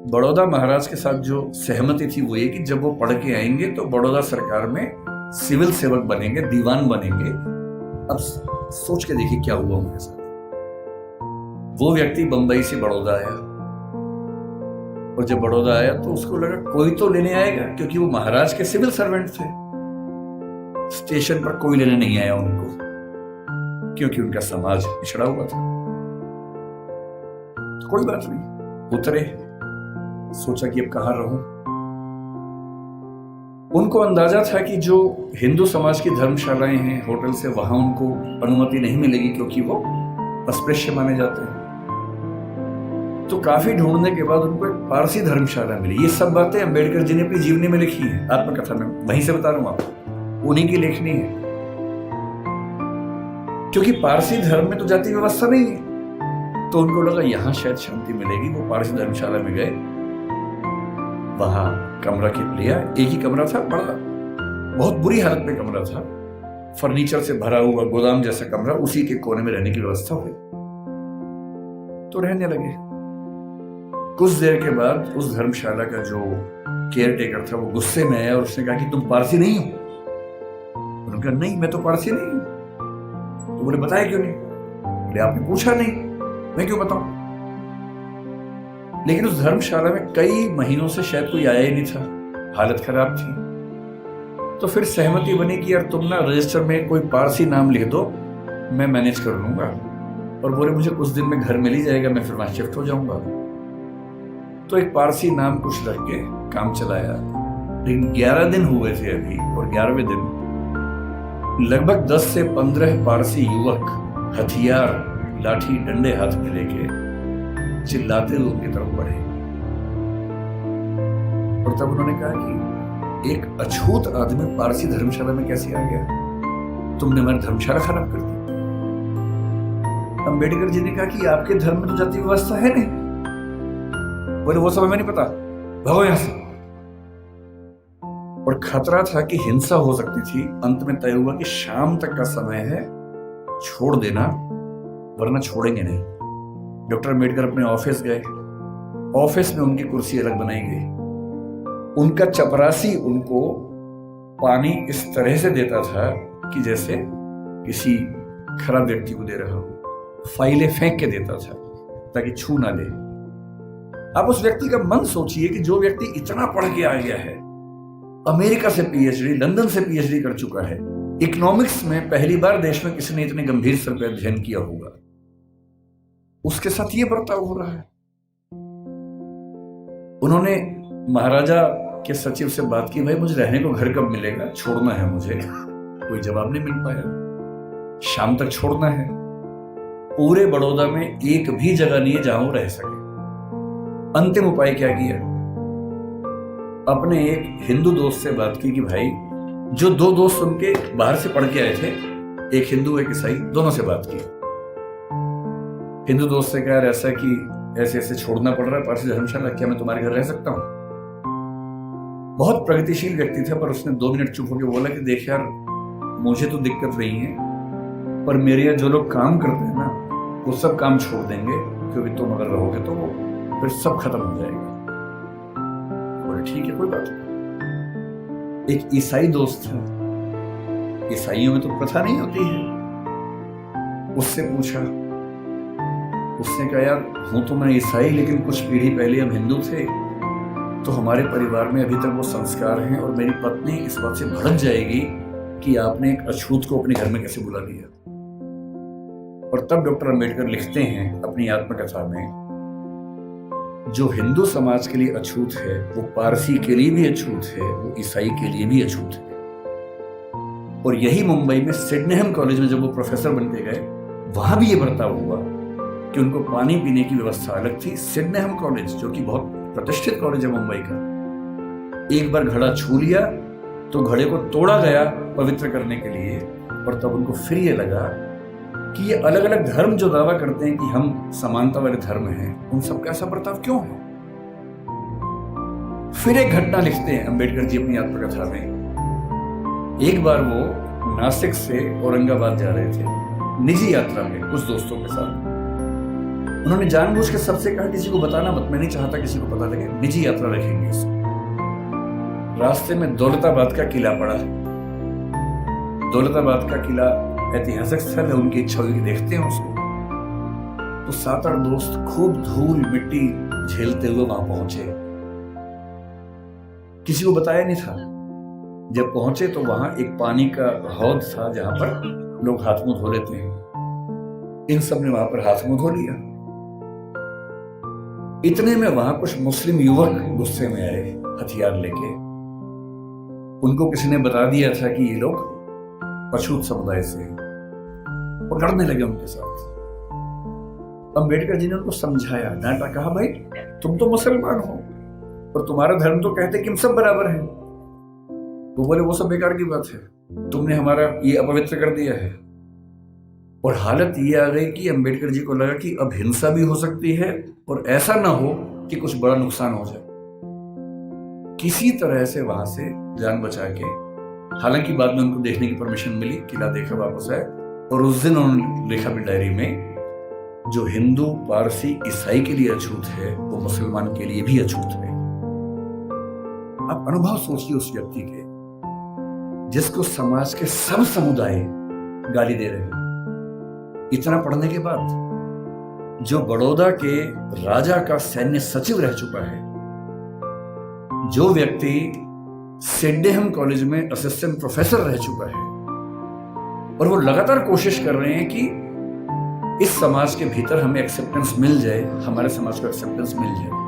बड़ौदा महाराज के साथ जो सहमति थी वो ये कि जब वो पढ़ के आएंगे तो बड़ौदा सरकार में सिविल सेवक बनेंगे, दीवान बनेंगे। अब सोच के देखिए क्या हुआ उनके साथ। वो व्यक्ति बंबई से बड़ौदा आया और जब बड़ौदा आया तो उसको लगा कोई तो लेने आएगा, क्योंकि वो महाराज के सिविल सर्वेंट थे। स्टेशन पर कोई लेने नहीं आया उनको, क्योंकि उनका समाज पिछड़ा हुआ था। तो कोई बात नहीं, उतरे, सोचा कि अब कहां रहूं। उनको अंदाजा था कि जो हिंदू समाज की धर्मशालाएं हैं, होटल से, वहां उनको अनुमति नहीं मिलेगी, क्योंकि वो अस्पृश्य माने जाते हैं। तो काफी ढूंढने के बाद उनको एक पारसी धर्मशाला मिली। ये सब बातें अंबेडकर जी ने अपनी जीवनी में लिखी है, आत्मकथा में, वहीं से बता रहा हूं आपको, उन्हीं की लेखनी है। क्योंकि पारसी धर्म में तो जाति व्यवस्था नहीं है, तो उनको लगा यहां शायद शांति मिलेगी। वो पारसी धर्मशाला में गए, वहां कमरा लिया। एक ही कमरा था, बड़ा, बहुत बुरी हालत में कमरा था, फर्नीचर से भरा हुआ गोदाम जैसा कमरा, उसी के कोने में रहने की व्यवस्था हुई। तो रहने लगे। कुछ देर के बाद उस धर्मशाला का जो केयर टेकर था वो गुस्से में आया और उसने कहा कि तुम पारसी नहीं हो। उन्होंने कहा नहीं, मैं तो पारसी नहीं हूं। तो बोले बताया क्यों नहीं? बोले आपने पूछा नहीं, मैं क्यों बताऊं? लेकिन उस धर्मशाला में कई महीनों से शायद कोई आया ही नहीं था, हालत खराब थी। तो फिर सहमति बनी कि यार तुम ना रजिस्टर में कोई पारसी नाम लिख दो, मैं मैनेज कर लूंगा। और बोले मुझे कुछ दिन में घर मिल ही जाएगा, मैं फिर वहां शिफ्ट हो जाऊंगा। तो एक पारसी नाम कुछ रख के काम चलाया। लेकिन 11 दिन हुए थे अभी, और 11वें दिन लगभग 10 से 15 पारसी युवक हथियार, लाठी, डंडे हाथ में लेके चिल्लाते हुए उनकी तरफ बढ़े। और तब उन्होंने कहा कि एक अछूत आदमी पारसी धर्मशाला में कैसे आ गया? तुमने हमारी धर्मशाला खराब कर दी। अंबेडकर जी ने कहा कि आपके धर्म में तो जाति व्यवस्था है नहीं। बोले वो सब हमें नहीं पता, भागो यहां से। और खतरा था कि हिंसा हो सकती थी। अंत में तय हुआ कि शाम तक का समय है, छोड़ देना, वरना छोड़ेंगे नहीं। डॉक्टर अम्बेडकर अपने ऑफिस गए। ऑफिस में उनकी कुर्सी अलग बनाई गई। उनका चपरासी उनको पानी इस तरह से देता था कि जैसे किसी खराब व्यक्ति को दे रहा हो। फाइलें फेंक के देता था ताकि छू ना ले। आप उस व्यक्ति का मन सोचिए कि जो व्यक्ति इतना पढ़ के आ गया है, अमेरिका से पीएचडी, लंदन से पीएचडी कर चुका है, इकोनॉमिक्स में पहली बार देश में किसी ने इतने गंभीर स्तर पर अध्ययन किया होगा, उसके साथ ये बर्ताव हो रहा है। उन्होंने महाराजा के सचिव से बात की, भाई मुझे रहने को घर कब मिलेगा, छोड़ना है मुझे। कोई जवाब नहीं मिल पाया। शाम तक छोड़ना है। पूरे बड़ौदा में एक भी जगह नहीं है जहां वो रह सके। अंतिम उपाय क्या किया? अपने एक हिंदू दोस्त से बात की कि भाई, जो 2 दोस्त उनके बाहर से पढ़ के आए थे, एक हिंदू एक ईसाई, दोनों से बात की। हिंदू दोस्त से कहा ऐसा कि ऐसे ऐसे छोड़ना पड़ रहा है पारसी धर्मशाला, क्या मैं तुम्हारे घर रह सकता हूं? बहुत प्रगतिशील व्यक्ति था, पर उसने 2 मिनट चुप होकर बोला कि देख यार, मुझे तो दिक्कत नहीं है, पर मेरे यहाँ जो लोग काम करते हैं ना, वो सब काम छोड़ देंगे, क्योंकि तुम अगर रहोगे तो फिर सब खत्म हो जाएगा। बोले ठीक है, कोई बात नहीं। एक ईसाई दोस्त था, ईसाइयों में तो प्रथा नहीं होती है, उससे पूछा। उसने कहा यार, हूं तो मैं ईसाई, लेकिन कुछ पीढ़ी पहले हम हिंदू थे, तो हमारे परिवार में अभी तक वो संस्कार हैं, और मेरी पत्नी इस बात से भड़क जाएगी कि आपने एक अछूत को अपने घर में कैसे बुला लिया। और तब डॉक्टर अम्बेडकर लिखते हैं अपनी आत्मकथा में, जो हिंदू समाज के लिए अछूत है, वो पारसी के लिए भी अछूत है, वो ईसाई के लिए भी अछूत है। और यही मुंबई में सिडनेहम कॉलेज में जब वो प्रोफेसर बन के गए, वहां भी ये बर्ताव हुआ कि उनको पानी पीने की व्यवस्था अलग थी। सिडनेहम कॉलेज, जो कि बहुत प्रतिष्ठित कॉलेज है मुंबई का, एक बार घड़ा छू लिया तो घड़े को तोड़ा गया पवित्र करने के लिए। और तब उनको फिर ये लगा कि ये अलग अलग धर्म जो दावा करते हैं कि हम समानता वाले धर्म हैं, उन सबका ऐसा बर्ताव क्यों है? फिर एक घटना लिखते हैं अंबेडकर जी अपनी आत्मकथा में। एक बार वो नासिक से औरंगाबाद जा रहे थे निजी यात्रा में कुछ दोस्तों के साथ। उन्होंने जानबूझ के सबसे कहा किसी को बताना मत, मैं नहीं चाहता किसी को पता लगे, निजी यात्रा रखेंगे इसको। रास्ते में दौलताबाद का किला पड़ा। दौलताबाद का किला ऐतिहासिक स्थल है, उनकी इच्छा हुई कि देखते हैं उसको। तो 7-8 दोस्त खूब धूल मिट्टी झेलते हुए वहां पहुंचे। किसी को बताया नहीं था। जब पहुंचे तो वहां एक पानी का हौद था जहां पर लोग हाथ मुंह धो लेते हैं। इन सब ने वहां पर हाथ मुंह धो लिया। इतने में वहां कुछ मुस्लिम युवक गुस्से में आए हथियार लेके। उनको किसी ने बता दिया था कि ये लोग पछूत समुदाय से हैं और लड़ने लगे उनके साथ। अम्बेडकर जी ने उनको समझाया, डांटा, कहा भाई तुम तो मुसलमान हो और तुम्हारा धर्म तो कहते कि हम सब बराबर हैं। वो बोले वो सब बेकार की बात है, तुमने हमारा ये अपवित्र कर दिया है। और हालत ये आ गई कि अम्बेडकर जी को लगा कि अब हिंसा भी हो सकती है और ऐसा ना हो कि कुछ बड़ा नुकसान हो जाए। किसी तरह से वहां से जान बचा के, हालांकि बाद में उनको देखने की परमिशन मिली, किला देखा, वापस आए। और उस दिन उन्होंने लिखा भी डायरी में, जो हिंदू पारसी ईसाई के लिए अछूत है वो मुसलमान के लिए भी अछूत है। आप अनुभव सोचिए उस व्यक्ति के जिसको समाज के सब समुदाय गाली दे रहे हैं। इतना पढ़ने के बाद जो बड़ौदा के राजा का सैन्य सचिव रह चुका है, जो व्यक्ति सिडनेहम कॉलेज में असिस्टेंट प्रोफेसर रह चुका है, और वो लगातार कोशिश कर रहे हैं कि इस समाज के भीतर हमें एक्सेप्टेंस मिल जाए, हमारे समाज को एक्सेप्टेंस मिल जाए।